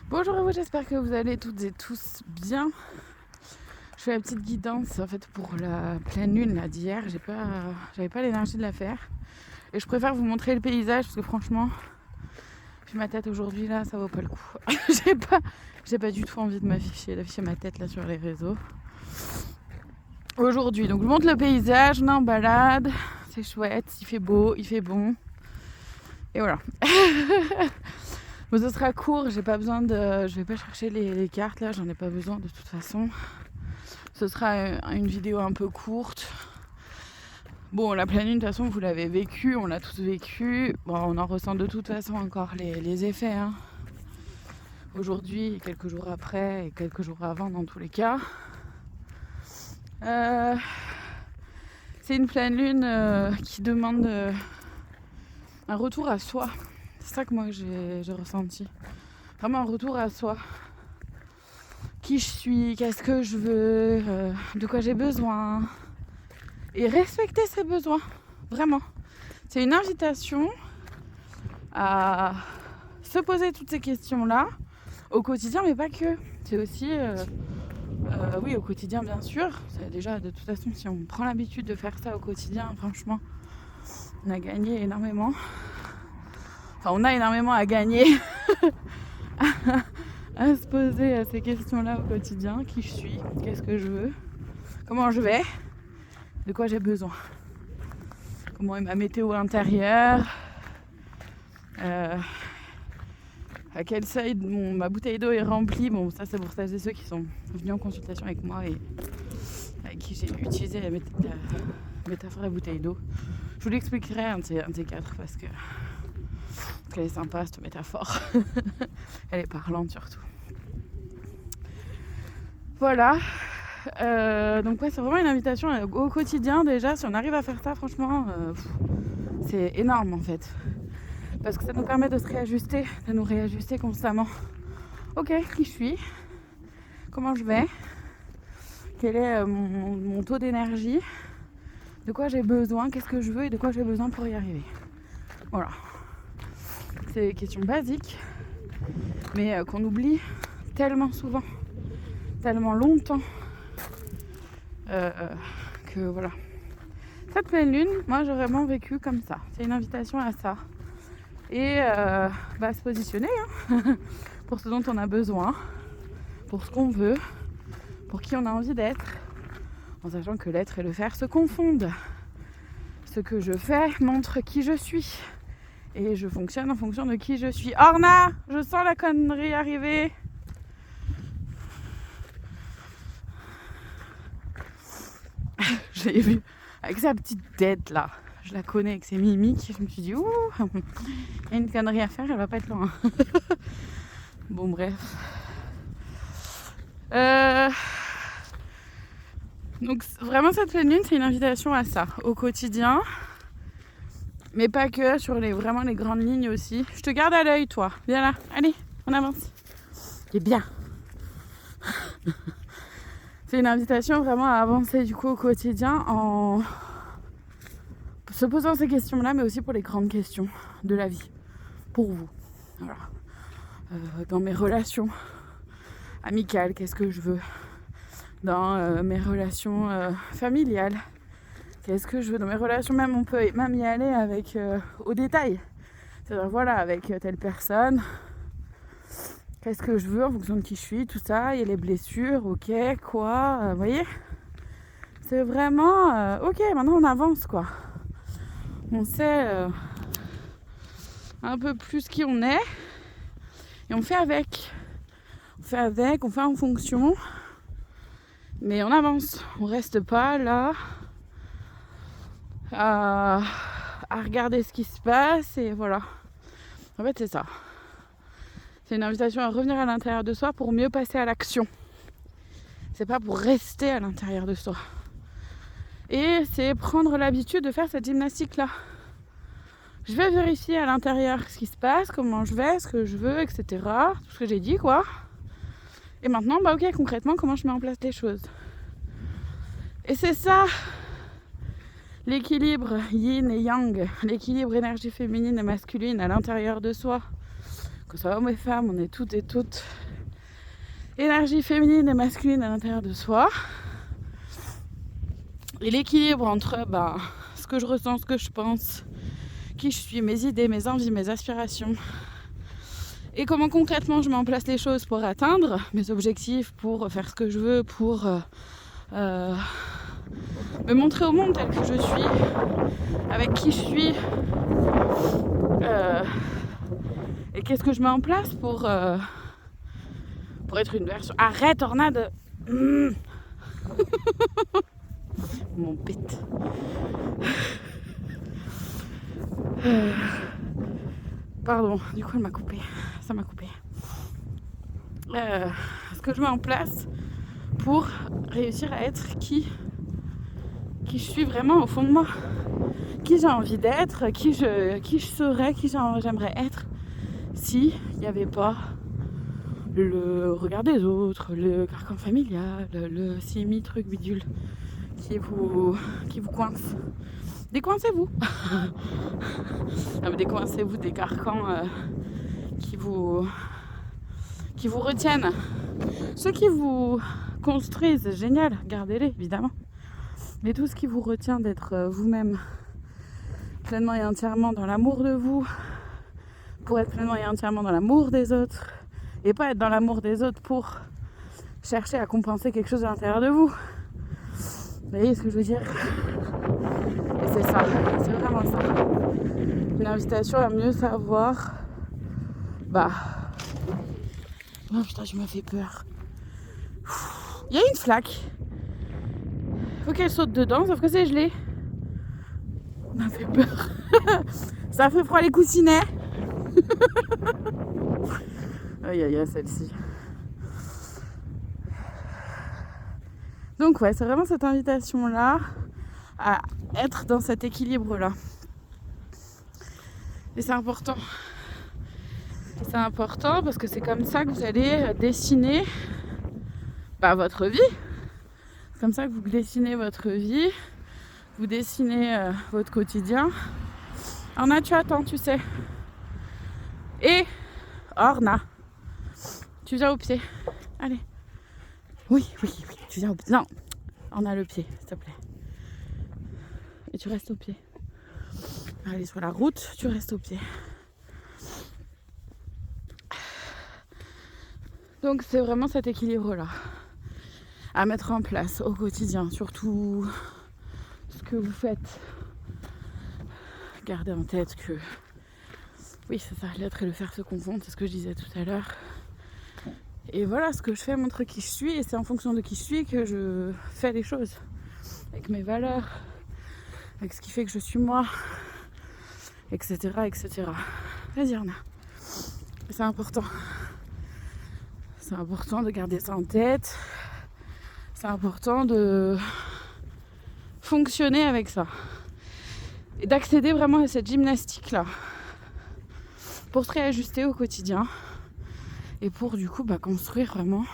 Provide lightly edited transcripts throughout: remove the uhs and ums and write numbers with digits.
Bonjour à vous, j'espère que vous allez toutes et tous bien. Je fais la petite guidance en fait pour la pleine lune là d'hier. J'avais pas l'énergie de la faire. Et je préfère vous montrer le paysage parce que franchement, puis ma tête aujourd'hui là, ça vaut pas le coup. j'ai pas du tout envie de d'afficher ma tête là sur les réseaux. Aujourd'hui, donc je vous montre le paysage, on est en balade, c'est chouette, il fait beau, il fait bon. Et voilà. Bon, ce sera court, j'ai pas besoin de. Je vais pas chercher les cartes là, j'en ai pas besoin de toute façon. Ce sera une vidéo un peu courte. Bon, la pleine lune, de toute façon, vous l'avez vécu, on l'a tous vécu. Bon, on en ressent de toute façon encore les effets. Hein. Aujourd'hui, quelques jours après et quelques jours avant, dans tous les cas. C'est une pleine lune qui demande un retour à soi. C'est ça que moi j'ai ressenti. Vraiment un retour à soi. Qui je suis, qu'est-ce que je veux, de quoi j'ai besoin. Et respecter ses besoins. Vraiment. C'est une invitation à se poser toutes ces questions-là au quotidien, mais pas que. C'est aussi, oui, au quotidien bien sûr. C'est déjà, de toute façon, si on prend l'habitude de faire ça au quotidien, franchement, on a gagné énormément. Enfin, on a énormément à gagner à se poser à ces questions-là au quotidien. Qui je suis, qu'est-ce que je veux, comment je vais, de quoi j'ai besoin, comment est ma météo intérieure, à quel seuil ma bouteille d'eau est remplie. Bon, ça c'est pour celles et ceux qui sont venus en consultation avec moi et avec qui j'ai utilisé la métaphore de la bouteille d'eau. Je vous l'expliquerai un de ces quatre parce qu'elle est sympa cette métaphore. Elle est parlante surtout. Voilà. Donc ouais, c'est vraiment une invitation au quotidien déjà. Si on arrive à faire ça, franchement, c'est énorme en fait. Parce que ça nous permet de nous réajuster constamment. Ok, qui je suis, comment je vais, quel est mon taux d'énergie, de quoi j'ai besoin, qu'est-ce que je veux et de quoi j'ai besoin pour y arriver. Voilà. C'est des questions basiques, mais qu'on oublie tellement souvent, tellement longtemps, que voilà. Cette pleine lune, moi j'ai vraiment vécu comme ça. C'est une invitation à ça. Et se positionner pour ce dont on a besoin, pour ce qu'on veut, pour qui on a envie d'être, en sachant que l'être et le faire se confondent. Ce que je fais montre qui je suis. Et je fonctionne en fonction de qui je suis. Orna, je sens la connerie arriver. J'ai vu avec sa petite tête là. Je la connais avec ses mimiques. Je me suis dit, ouh, il y a une connerie à faire, elle va pas être loin. Bon, bref. Donc, vraiment, cette pleine lune, c'est une invitation à ça, au quotidien. Mais pas que, sur vraiment les grandes lignes aussi. Je te garde à l'œil, toi. Viens là. Allez, on avance. Et bien. C'est une invitation vraiment à avancer du coup au quotidien en se posant ces questions-là, mais aussi pour les grandes questions de la vie, pour vous. Voilà. Dans mes relations amicales, qu'est-ce que je veux ? Dans mes relations familiales, qu'est-ce que je veux ? Dans mes relations, même on peut même y aller avec au détail. C'est-à-dire voilà, avec telle personne, qu'est-ce que je veux en fonction de qui je suis, tout ça, il y a les blessures, ok, quoi, vous voyez ? C'est vraiment, ok, maintenant on avance quoi. On sait un peu plus qui on est et on fait avec. On fait avec, on fait en fonction, mais on avance. On reste pas là à regarder ce qui se passe et voilà. En fait, c'est ça. C'est une invitation à revenir à l'intérieur de soi pour mieux passer à l'action. C'est pas pour rester à l'intérieur de soi. Et c'est prendre l'habitude de faire cette gymnastique-là. Je vais vérifier à l'intérieur ce qui se passe, comment je vais, ce que je veux, etc. Tout ce que j'ai dit, quoi. Et maintenant, ok, concrètement, comment je mets en place les choses. Et c'est ça, l'équilibre yin et yang, l'équilibre énergie féminine et masculine à l'intérieur de soi. Que ce soit hommes et femmes, on est toutes et toutes énergie féminine et masculine à l'intérieur de soi. Et l'équilibre entre ce que je ressens, ce que je pense, qui je suis, mes idées, mes envies, mes aspirations. Et comment concrètement je mets en place les choses pour atteindre mes objectifs, pour faire ce que je veux, pour me montrer au monde tel que je suis, avec qui je suis. Et qu'est-ce que je mets en place pour être une version... Arrête, Ornade. Mon bête. Pardon, du coup elle m'a coupé. Ça m'a coupé. Ce que je mets en place pour réussir à être qui je suis vraiment au fond de moi. Qui j'ai envie d'être, qui je serais, qui j'aimerais être si il n'y avait pas le regard des autres, le carcan familial, le simi truc bidule qui vous coince. Décoincez-vous. Non, mais décoincez-vous des carcans qui vous retiennent. Ceux qui vous construisent, génial, gardez-les évidemment. Mais tout ce qui vous retient d'être vous-même pleinement et entièrement dans l'amour de vous, pour être pleinement et entièrement dans l'amour des autres, et pas être dans l'amour des autres pour chercher à compenser quelque chose à l'intérieur de vous. Vous voyez ce que je veux dire? Et c'est ça, c'est vraiment ça. Une invitation à mieux savoir. Oh putain, je me fais peur. Il y a une flaque. Faut qu'elle saute dedans, sauf que c'est gelé. Ça m'a fait peur. Ça fait froid les coussinets. Aïe aïe aïe, celle-ci. Donc ouais, c'est vraiment cette invitation-là à être dans cet équilibre-là. Et c'est important. C'est important parce que c'est comme ça que vous allez dessiner votre vie. C'est comme ça que vous dessinez votre vie, vous dessinez votre quotidien. Orna, tu attends, tu sais. Et Orna, tu viens au pied. Allez. Oui, tu viens au pied. Non, Orna, le pied, s'il te plaît. Et tu restes au pied. Allez, sur la route, tu restes au pied. Donc c'est vraiment cet équilibre-là à mettre en place au quotidien, surtout ce que vous faites. Gardez en tête que oui, c'est ça, l'être et le faire se confondent, c'est ce que je disais tout à l'heure. Et voilà, ce que je fais montre qui je suis, et c'est en fonction de qui je suis que je fais les choses, avec mes valeurs, avec ce qui fait que je suis moi, etc. Vas-y, Orna. C'est important. C'est important de garder ça en tête. C'est important de fonctionner avec ça. Et d'accéder vraiment à cette gymnastique-là. Pour se réajuster au quotidien. Et pour du coup construire vraiment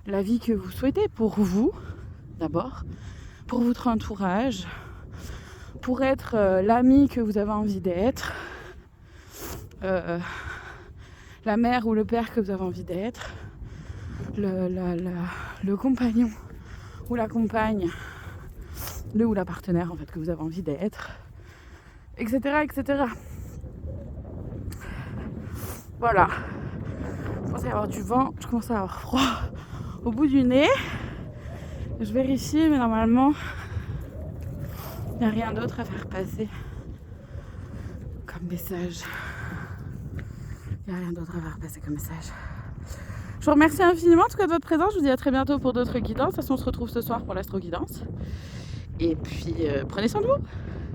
la vie que vous souhaitez. Pour vous, d'abord. Pour votre entourage. Pour être l'ami que vous avez envie d'être. La mère ou le père que vous avez envie d'être. Le compagnon ou la compagne, le ou la partenaire en fait que vous avez envie d'être, etc. Voilà. Je commence à avoir du vent, je commence à avoir froid au bout du nez. Je vérifie, mais normalement, il n'y a rien d'autre à faire passer comme message. Il n'y a rien d'autre à faire passer comme message. Je vous remercie infiniment en tout cas de votre présence. Je vous dis à très bientôt pour d'autres guidances. De toute façon, on se retrouve ce soir pour l'astro-guidance. Et puis, prenez soin de vous.